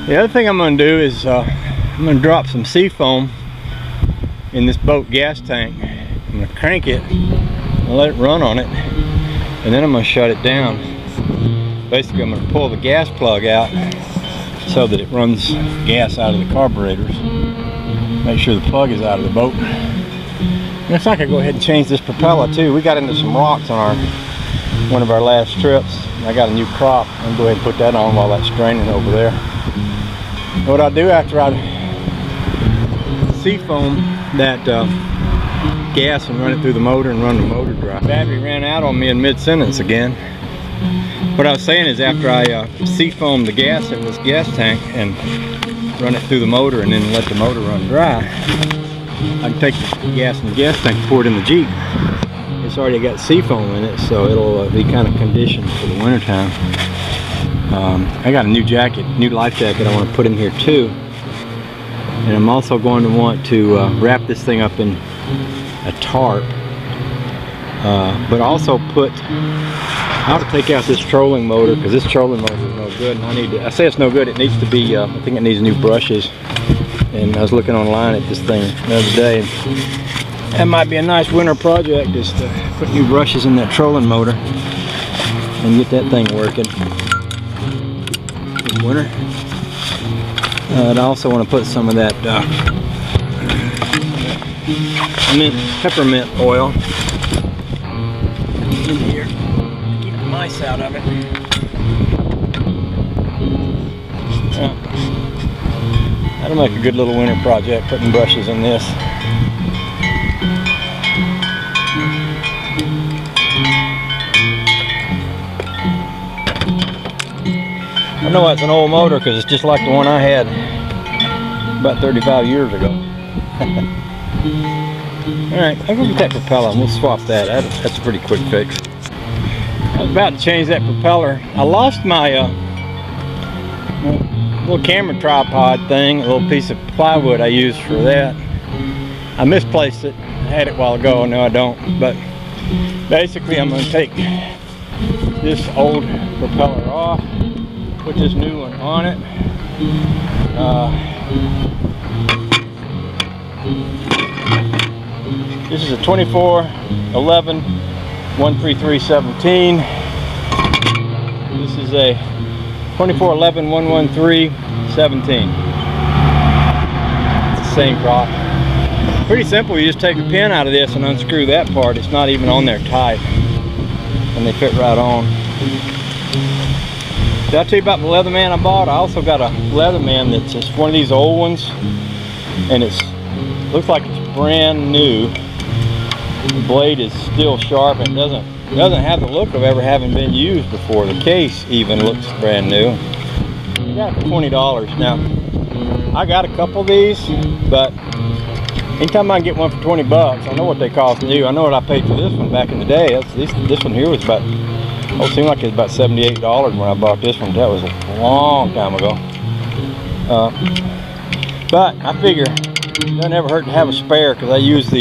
The other thing I'm going to do is I'm going to drop some sea foam in this boat gas tank. I'm going to crank it and let it run on it, and then I'm going to shut it down. Basically, I'm going to pull the gas plug out so that it runs gas out of the carburetors. Make sure the plug is out of the boat. And if I could go ahead and change this propeller too. We got into some rocks on one of our last trips. I got a new crop. I'll go ahead and put that on while that's draining over there. What I'll do after I seafoam that gas and run it through the motor and run the motor dry. Battery ran out on me in mid-sentence again. What I was saying is after I seafoam the gas in this gas tank and run it through the motor and then let the motor run dry, I can take the gas in the gas tank and pour it in the Jeep. It's already got seafoam in it, so it'll be kind of conditioned for the winter time. I got a new jacket, new life jacket I want to put in here too. And I'm also going to want to wrap this thing up in a tarp. But also I have to take out this trolling motor, because this trolling motor is no good. And I say it's no good, it needs to be, I think it needs new brushes. And I was looking online at this thing the other day. That might be a nice winter project, is to put new brushes in that trolling motor and get that thing working this winter. I also want to put some of that peppermint oil in here to keep the mice out of it. That'll make a good little winter project, putting brushes in this. I know it's an old motor because it's just like the one I had about 35 years ago. Alright, I'll go get that propeller and we'll swap that. That's a pretty quick fix. I was about to change that propeller. I lost my little camera tripod thing, a little piece of plywood I used for that. I misplaced it. I had it a while ago, no I don't. But basically I'm going to take this old propeller off, put this new one on it. This is a 2411 13317. This is a 2411 113 17. It's the same prop. Pretty simple. You just take the pin out of this and unscrew that part. It's not even on there tight, and they fit right on. Did I tell you about the Leatherman I bought? I also got a Leatherman that's just one of these old ones, and it looks like it's brand new. The blade is still sharp and it doesn't have the look of ever having been used before. The case even looks brand new. I got it for $20. Now, I got a couple of these, but anytime I can get one for 20 bucks, I know what they cost new. I know what I paid for this one back in the day. This one here was about, it seemed like it was about $78 when I bought this one. That was a long time ago. But I figure it doesn't ever hurt to have a spare, because I use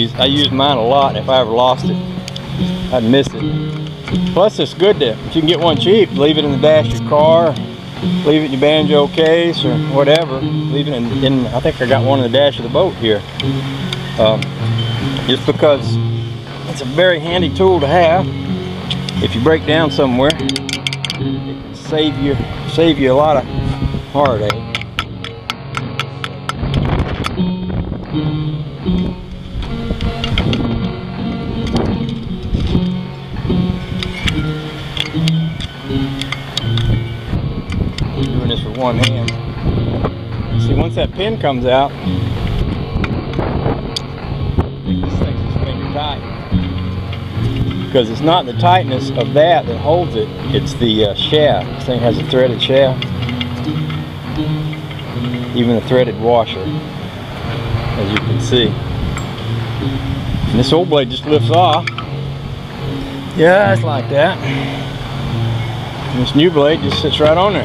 mine a lot, and if I ever lost it, I'd miss it. Plus it's good to, if you can get one cheap, leave it in the dash of your car, leave it in your banjo case or whatever. Leave it in I think I got one in the dash of the boat here. Just because it's a very handy tool to have. If you break down somewhere, it can save you a lot of heartache. Doing this with one hand. See, once that pin comes out, this thing's just finger tight. Because it's not the tightness of that holds it, it's the shaft. This thing has a threaded shaft, even a threaded washer, as you can see. And this old blade just lifts off. Yeah, it's like that. And this new blade just sits right on there.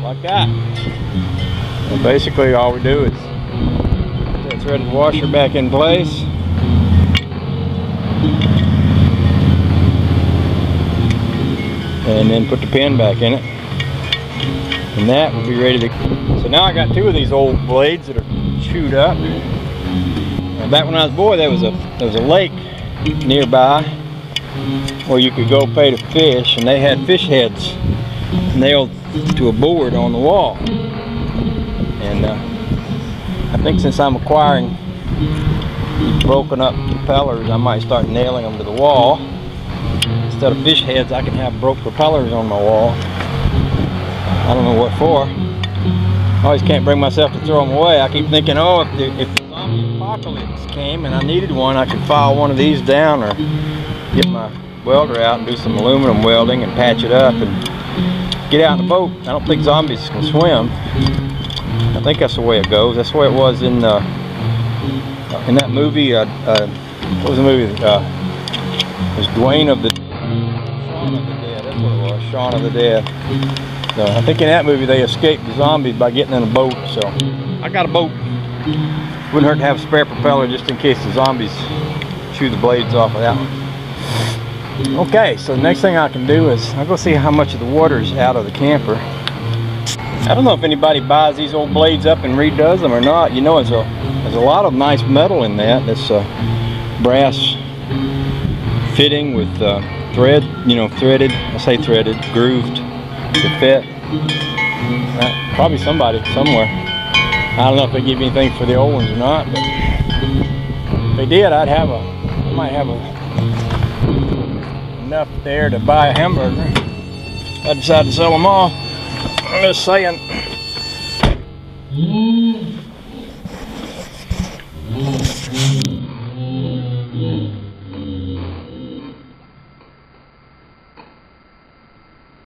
Like that. And basically all we do is put that threaded washer back in place. and then put the pin back in it, and that will be ready to. So now I got two of these old blades that are chewed up. And back when I was a boy, there was a lake nearby where you could go pay to fish, and they had fish heads nailed to a board on the wall. And I think since I'm acquiring these broken up propellers, I might start nailing them to the wall. Instead of fish heads, I can have broke propellers on my wall. I don't know what for. I always can't bring myself to throw them away. I keep thinking, oh, if the zombie apocalypse came and I needed one, I could file one of these down or get my welder out and do some aluminum welding and patch it up and get out in the boat. I don't think zombies can swim. I think that's the way it goes. That's the way it was in that movie. What was the movie? It was Shaun of the Dead. That's what it was. Shaun of the Dead. So I think in that movie they escaped the zombies by getting in a boat. So I got a boat. Wouldn't hurt to have a spare propeller just in case the zombies chew the blades off of that one. Okay, so the next thing I can do is I'll go see how much of the water is out of the camper. I don't know if anybody buys these old blades up and redoes them or not. You know, there's a lot of nice metal in that. That's brass fitting with thread, you know, threaded. I say threaded, grooved to fit. Probably somebody somewhere. I don't know if they give you anything for the old ones or not, but if they did, I might have enough there to buy a hamburger. I decided to sell them all. I'm just saying.